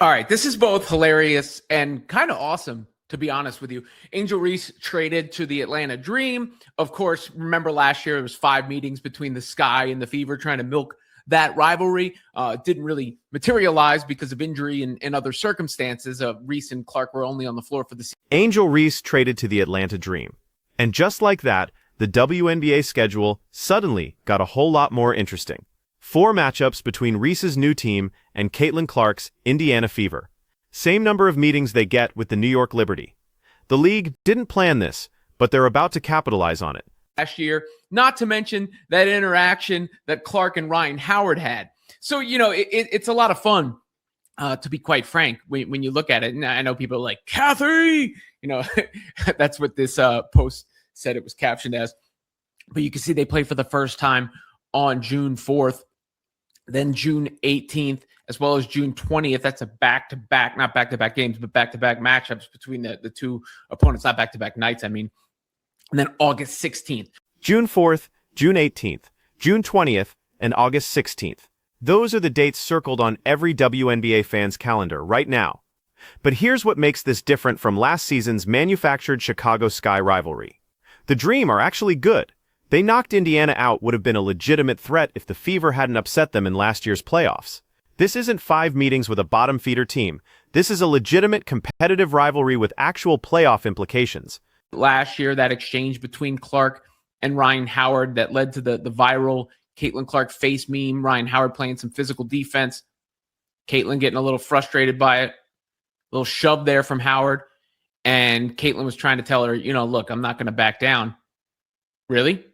All right, this is both hilarious and kind of awesome, to be honest with you. Angel Reese traded to the Atlanta Dream. Of course, remember last year, it was 5 meetings between the Sky and the Fever trying to milk that rivalry. Didn't really materialize because of injury and other circumstances. Reese and Clark were only on the floor for the season. Angel Reese traded to the Atlanta Dream. And just like that, the WNBA schedule suddenly got a whole lot more interesting. 4 matchups between Reese's new team and Caitlin Clark's Indiana Fever. Same number of meetings they get with the New York Liberty. The league didn't plan this, but they're about to capitalize on it. Last year, not to mention that interaction that Clark and Ryan Howard had. So, it's a lot of fun, to be quite frank, when you look at it. And I know people are like, Kathy, that's what this post said it was captioned as. But you can see they play for the first time on June 4th, then June 18th, as well as June 20th. That's a back-to-back, not back-to-back games, but back-to-back matchups between the two opponents, not back-to-back nights, I mean. And then August 16th. June 4th, June 18th, June 20th, and August 16th. Those are the dates circled on every WNBA fan's calendar right now. But here's what makes this different from last season's manufactured Chicago Sky rivalry. The Dream are actually good. They knocked Indiana out would have been a legitimate threat if the Fever hadn't upset them in last year's playoffs. This isn't 5 meetings with a bottom feeder team. This is a legitimate competitive rivalry with actual playoff implications. Last year, that exchange between Clark and Ryan Howard that led to the viral Caitlin Clark face meme, Ryan Howard playing some physical defense, Caitlin getting a little frustrated by it, a little shove there from Howard, and Caitlin was trying to tell her, look, I'm not going to back down. Really?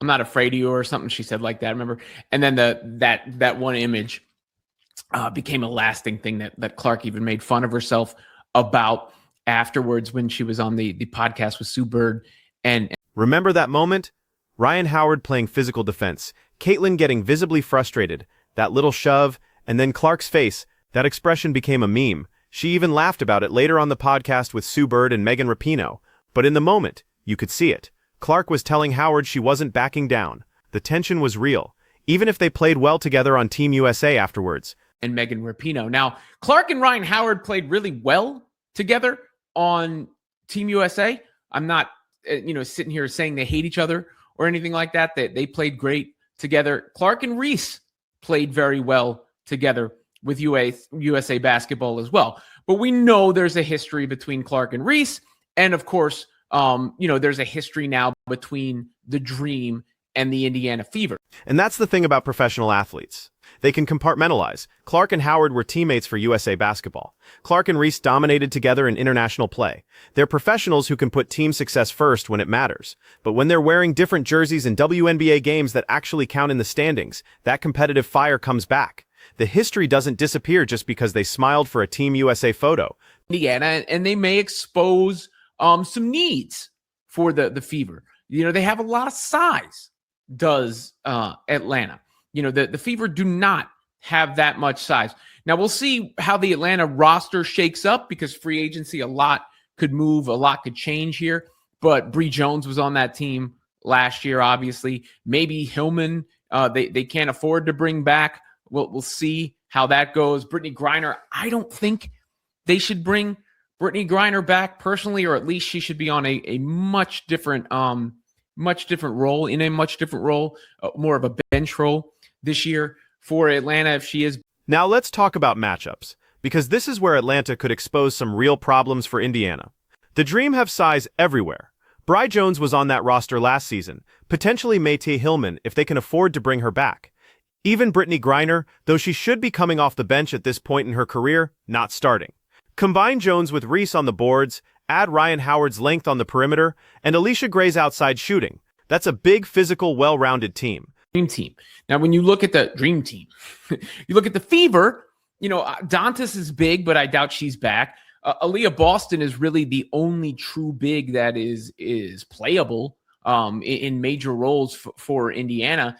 I'm not afraid of you or something she said like that, remember? And then that one image became a lasting thing that Clark even made fun of herself about afterwards when she was on the podcast with Sue Bird. And remember that moment? Ryan Howard playing physical defense, Caitlin getting visibly frustrated, that little shove, and then Clark's face. That expression became a meme. She even laughed about it later on the podcast with Sue Bird and Megan Rapinoe. But in the moment, you could see it. Clark was telling Howard she wasn't backing down. The tension was real, even if they played well together on Team USA afterwards. And Megan Rapinoe. Now, Clark and Ryan Howard played really well together on Team USA. I'm not, sitting here saying they hate each other or anything like that. They played great together. Clark and Reese played very well together with USA basketball as well. But we know there's a history between Clark and Reese. And of course, there's a history now between the Dream and the Indiana Fever. And that's the thing about professional athletes. They can compartmentalize. Clark and Howard were teammates for USA basketball. Clark and Reese dominated together in international play. They're professionals who can put team success first when it matters. But when they're wearing different jerseys in WNBA games that actually count in the standings, that competitive fire comes back. The history doesn't disappear just because they smiled for a Team USA photo. Indiana, and they may expose some needs for the Fever. They have a lot of size, does Atlanta. The Fever do not have that much size. Now, we'll see how the Atlanta roster shakes up because free agency, a lot could move, a lot could change here. But Bree Jones was on that team last year, obviously. Maybe Hillman, they can't afford to bring back. We'll see how that goes. Brittany Griner, I don't think they should bring Brittany Griner back personally, or at least she should be on a much different role, more of a bench role this year for Atlanta if she is. Now let's talk about matchups, because this is where Atlanta could expose some real problems for Indiana. The Dream have size everywhere. Bree Jones was on that roster last season, potentially Métis Hillman if they can afford to bring her back. Even Brittany Griner, though she should be coming off the bench at this point in her career, not starting. Combine Jones with Reese on the boards, add Ryan Howard's length on the perimeter, and Alicia Gray's outside shooting. That's a big, physical, well-rounded team. Dream team. Now, when you look at the Dream team, you look at the Fever, Dantas is big, but I doubt she's back. Aaliyah Boston is really the only true big that is playable in major roles for Indiana.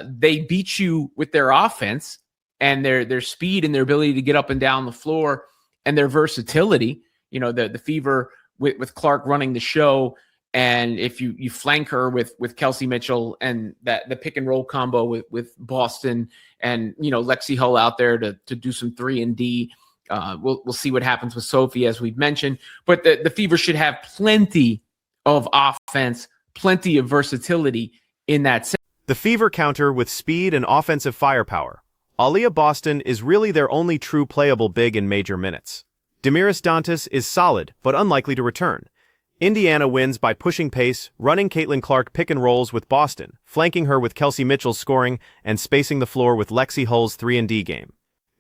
They beat you with their offense and their speed and their ability to get up and down the floor and their versatility. The Fever with Clark running the show And if you flank her with Kelsey Mitchell and that the pick and roll combo with Boston and Lexi Hull out there to do some 3-and-D, we'll see what happens with Sophie, as we've mentioned. But the Fever should have plenty of offense, plenty of versatility in that sense. The Fever counter with speed and offensive firepower. Aaliyah Boston is really their only true playable big in major minutes. Damiris Dantas is solid, but unlikely to return. Indiana wins by pushing pace, running Caitlin Clark pick and rolls with Boston, flanking her with Kelsey Mitchell scoring, and spacing the floor with Lexi Hull's 3-and-D game.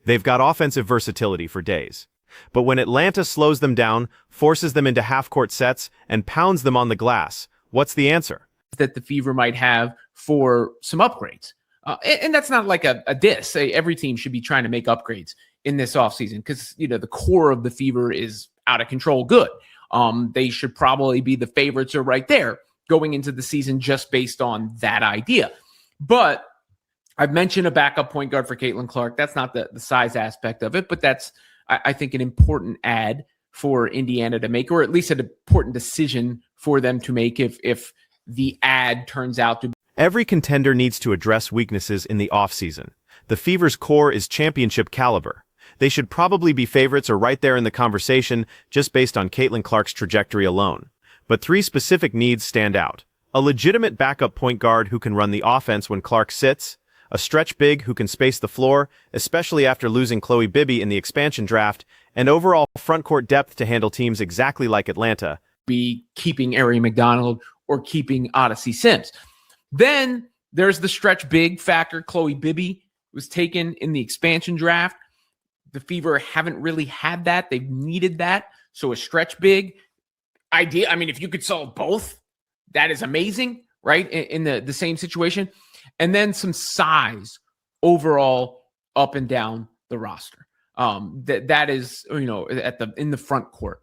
They've got offensive versatility for days. But when Atlanta slows them down, forces them into half-court sets, and pounds them on the glass, what's the answer? That the Fever might have for some upgrades. And that's not like a diss. Every team should be trying to make upgrades in this offseason because, the core of the Fever is out of control good. They should probably be the favorites are right there going into the season just based on that idea. But I've mentioned a backup point guard for Caitlin Clark. That's not the size aspect of it, but that's, I think, an important add for Indiana to make, or at least an important decision for them to make if the ad turns out to be. Every contender needs to address weaknesses in the offseason. The Fever's core is championship caliber. They should probably be favorites or right there in the conversation just based on Caitlin Clark's trajectory alone. But 3 specific needs stand out. A legitimate backup point guard who can run the offense when Clark sits, a stretch big who can space the floor, especially after losing Chloe Bibby in the expansion draft, and overall frontcourt depth to handle teams exactly like Atlanta. Be keeping Ari McDonald or keeping Odyssey Sims. Then there's the stretch big factor. Chloe Bibby was taken in the expansion draft. The Fever haven't really had that. They've needed that. So a stretch big idea. I mean, if you could solve both, that is amazing, right? In the same situation. And then some size overall up and down the roster. That is, in the front court.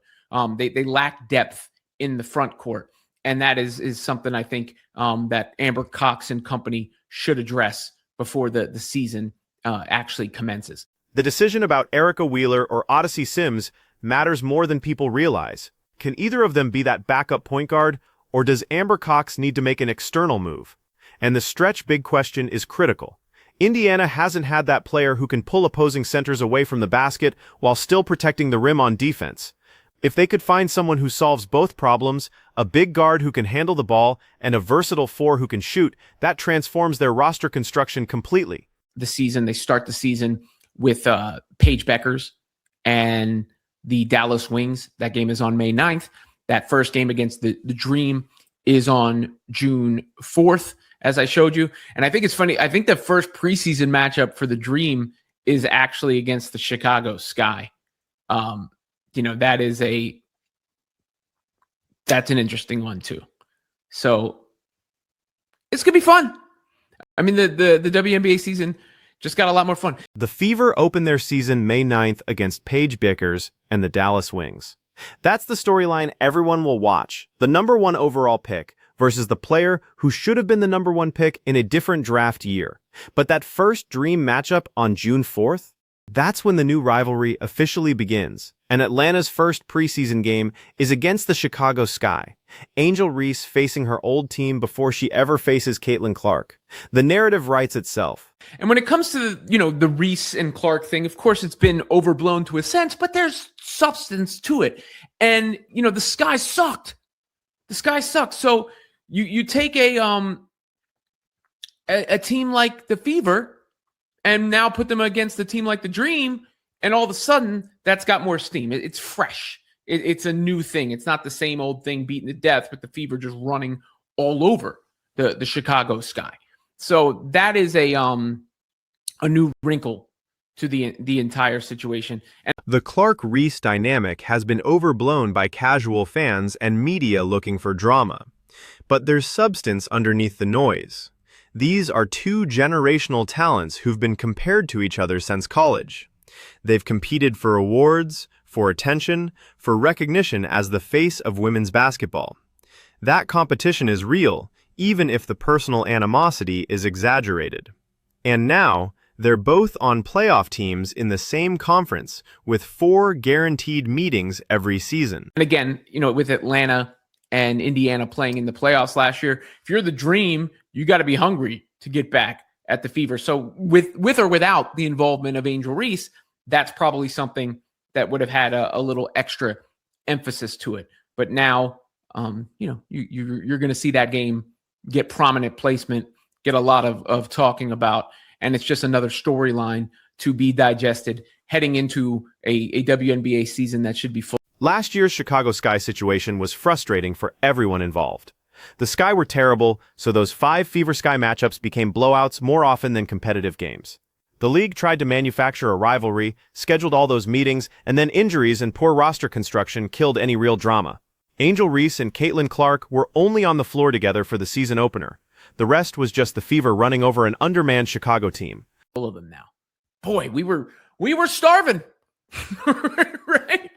They lack depth in the front court. And that is something I think that Amber Cox and company should address before the season actually commences. The decision about Erica Wheeler or Odyssey Sims matters more than people realize. Can either of them be that backup point guard, or does Amber Cox need to make an external move? And the stretch big question is critical. Indiana hasn't had that player who can pull opposing centers away from the basket while still protecting the rim on defense. If they could find someone who solves both problems, a big guard who can handle the ball and a versatile 4 who can shoot, that transforms their roster construction completely. They start the season with Paige Beckers and the Dallas Wings. That game is on May 9th. That first game against the Dream is on June 4th, as I showed you. And I think it's funny. I think the first preseason matchup for the Dream is actually against the Chicago Sky. That's an interesting one too. So it's going to be fun. I mean, the WNBA season just got a lot more fun. The Fever open their season May 9th against Paige Beckers and the Dallas Wings. That's the storyline everyone will watch. The number 1 overall pick versus the player who should have been the number 1 pick in a different draft year. But that first Dream matchup on June 4th, that's when the new rivalry officially begins. And Atlanta's first preseason game is against the Chicago Sky. Angel Reese facing her old team before she ever faces Caitlin Clark. The narrative writes itself. And when it comes to the Reese and Clark thing, of course it's been overblown to a sense, but there's substance to it. And the Sky sucked. The Sky sucked. So you take a team like the Fever and now put them against a team like the Dream, and all of a sudden that's got more steam. It's fresh. It's a new thing. It's not the same old thing beaten to death, but the Fever just running all over the Chicago Sky. So that is a new wrinkle to the entire situation. And the Clark-Reese dynamic has been overblown by casual fans and media looking for drama. But there's substance underneath the noise. These are 2 generational talents who've been compared to each other since college. They've competed for awards, for attention, for recognition as the face of women's basketball. That competition is real, even if the personal animosity is exaggerated. And now, they're both on playoff teams in the same conference with 4 guaranteed meetings every season. again, with Atlanta and Indiana playing in the playoffs last year. If you're the Dream, you got to be hungry to get back at the Fever. So with or without the involvement of Angel Reese, that's probably something that would have had a little extra emphasis to it. But now, you're going to see that game get prominent placement, get a lot of talking about, and it's just another storyline to be digested heading into a WNBA season that should be full. Last year's Chicago Sky situation was frustrating for everyone involved. The Sky were terrible, so those 5 Fever Sky matchups became blowouts more often than competitive games. The league tried to manufacture a rivalry, scheduled all those meetings, and then injuries and poor roster construction killed any real drama. Angel Reese and Caitlin Clark were only on the floor together for the season opener. The rest was just the Fever running over an undermanned Chicago team. All of them now. Boy, we were starving, right?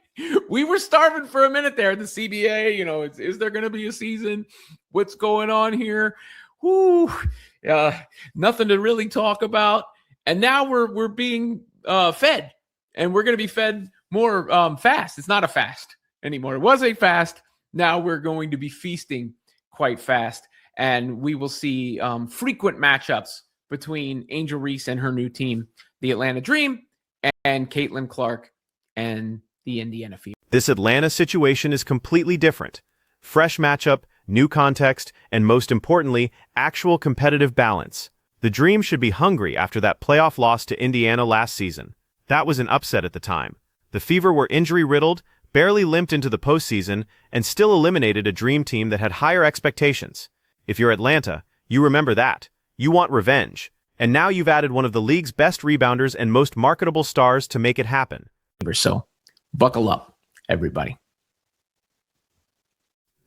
We were starving for a minute there in the CBA. Is there going to be a season? What's going on here? Nothing to really talk about. And now we're being fed, and we're going to be fed more fast. It's not a fast anymore. It was a fast. Now we're going to be feasting quite fast, and we will see frequent matchups between Angel Reese and her new team, the Atlanta Dream, and Caitlin Clark and the Indiana Fever. This Atlanta situation is completely different. Fresh matchup, new context, and most importantly, actual competitive balance. The Dream should be hungry after that playoff loss to Indiana last season. That was an upset at the time. The Fever were injury-riddled, barely limped into the postseason, and still eliminated a Dream team that had higher expectations. If you're Atlanta, you remember that. You want revenge. And now you've added one of the league's best rebounders and most marketable stars to make it happen. So, buckle up, everybody.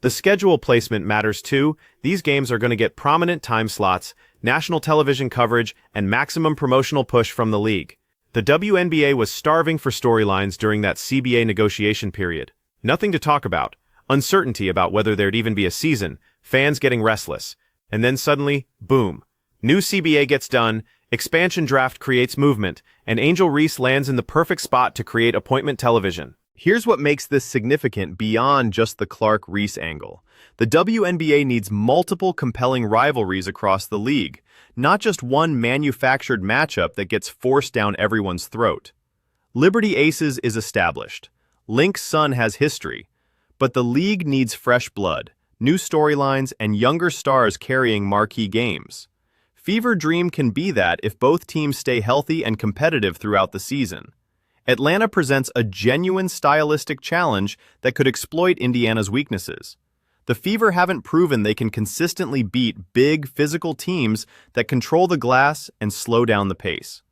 The schedule placement matters too. These games are going to get prominent time slots, national television coverage, and maximum promotional push from the league. The WNBA was starving for storylines during that CBA negotiation period. Nothing to talk about, uncertainty about whether there'd even be a season, fans getting restless. And then suddenly, boom. New CBA gets done, expansion draft creates movement, and Angel Reese lands in the perfect spot to create appointment television. Here's what makes this significant beyond just the Clark-Reese angle. The WNBA needs multiple compelling rivalries across the league, not just one manufactured matchup that gets forced down everyone's throat. Liberty Aces is established. Lynx Sun has history. But the league needs fresh blood, new storylines, and younger stars carrying marquee games. Fever Dream can be that if both teams stay healthy and competitive throughout the season. Atlanta presents a genuine stylistic challenge that could exploit Indiana's weaknesses. The Fever haven't proven they can consistently beat big, physical teams that control the glass and slow down the pace.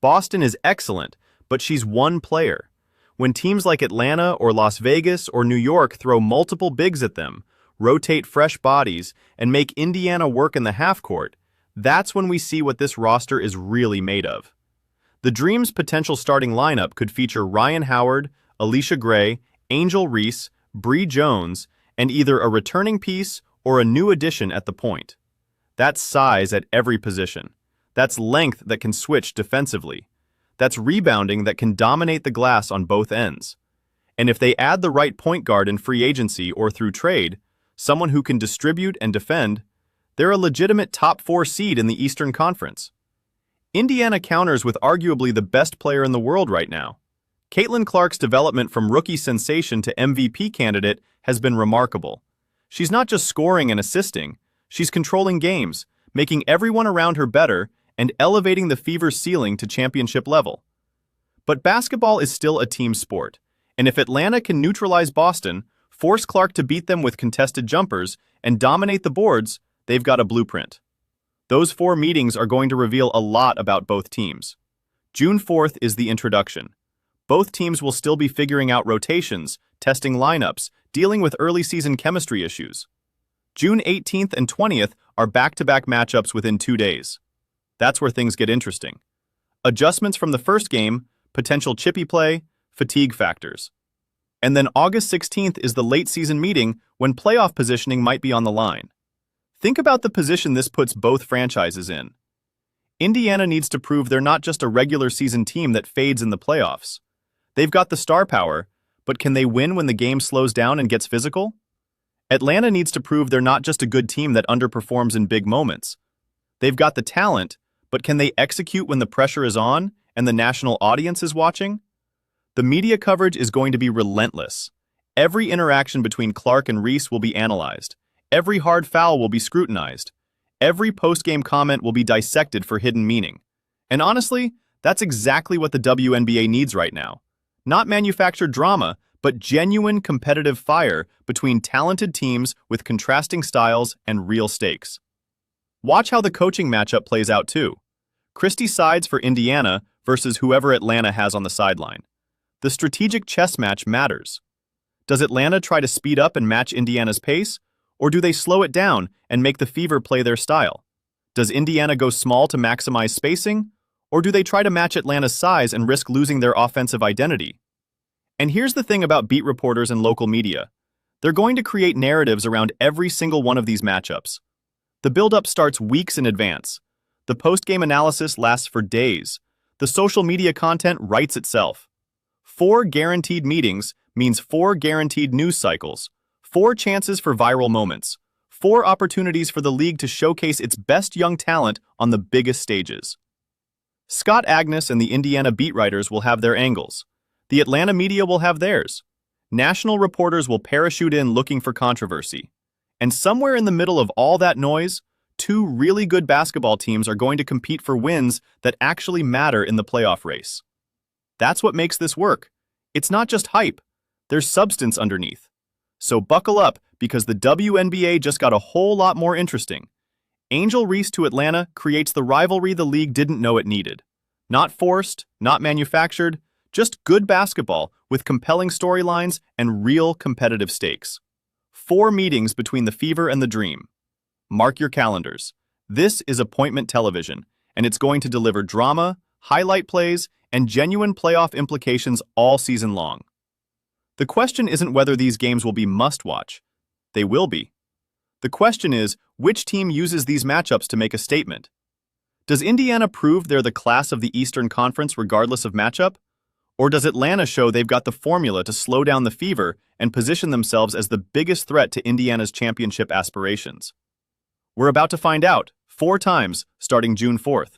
Boston is excellent, but she's one player. When teams like Atlanta or Las Vegas or New York throw multiple bigs at them, rotate fresh bodies, and make Indiana work in the half-court, that's when we see what this roster is really made of. The Dream's potential starting lineup could feature Ryan Howard, Alicia Gray, Angel Reese, Bree Jones, and either a returning piece or a new addition at the point. That's size at every position. That's length that can switch defensively. That's rebounding that can dominate the glass on both ends. And if they add the right point guard in free agency or through trade, someone who can distribute and defend, they're a legitimate top 4 seed in the Eastern Conference. Indiana counters with arguably the best player in the world right now. Caitlin Clark's development from rookie sensation to MVP candidate has been remarkable. She's not just scoring and assisting, she's controlling games, making everyone around her better, and elevating the Fever's ceiling to championship level. But basketball is still a team sport, and if Atlanta can neutralize Boston, force Clark to beat them with contested jumpers, and dominate the boards, they've got a blueprint. Those 4 meetings are going to reveal a lot about both teams. June 4th is the introduction. Both teams will still be figuring out rotations, testing lineups, dealing with early season chemistry issues. June 18th and 20th are back-to-back matchups within 2 days. That's where things get interesting. Adjustments from the first game, potential chippy play, fatigue factors. And then August 16th is the late season meeting when playoff positioning might be on the line. Think about the position this puts both franchises in. Indiana needs to prove they're not just a regular season team that fades in the playoffs. They've got the star power, but can they win when the game slows down and gets physical? Atlanta needs to prove they're not just a good team that underperforms in big moments. They've got the talent, but can they execute when the pressure is on and the national audience is watching? The media coverage is going to be relentless. Every interaction between Clark and Reese will be analyzed. Every hard foul will be scrutinized. Every post-game comment will be dissected for hidden meaning. And honestly, that's exactly what the WNBA needs right now. Not manufactured drama, but genuine competitive fire between talented teams with contrasting styles and real stakes. Watch how the coaching matchup plays out too. Christie sides for Indiana versus whoever Atlanta has on the sideline. The strategic chess match matters. Does Atlanta try to speed up and match Indiana's pace, or do they slow it down and make the Fever play their style? Does Indiana go small to maximize spacing, or do they try to match Atlanta's size and risk losing their offensive identity? And here's the thing about beat reporters and local media. They're going to create narratives around every single one of these matchups. The build-up starts weeks in advance. The post-game analysis lasts for days. The social media content writes itself. 4 guaranteed meetings means 4 guaranteed news cycles, 4 chances for viral moments, 4 opportunities for the league to showcase its best young talent on the biggest stages. Scott Agnes and the Indiana beat writers will have their angles. The Atlanta media will have theirs. National reporters will parachute in looking for controversy. And somewhere in the middle of all that noise, 2 really good basketball teams are going to compete for wins that actually matter in the playoff race. That's what makes this work. It's not just hype. There's substance underneath. So buckle up, because the WNBA just got a whole lot more interesting. Angel Reese to Atlanta creates the rivalry the league didn't know it needed. Not forced, not manufactured, just good basketball with compelling storylines and real competitive stakes. 4 meetings between the Fever and the Dream. Mark your calendars. This is appointment television, and it's going to deliver drama, highlight plays, and genuine playoff implications all season long. The question isn't whether these games will be must-watch. They will be. The question is, which team uses these matchups to make a statement? Does Indiana prove they're the class of the Eastern Conference regardless of matchup? Or does Atlanta show they've got the formula to slow down the Fever and position themselves as the biggest threat to Indiana's championship aspirations? We're about to find out, 4 times, starting June 4th.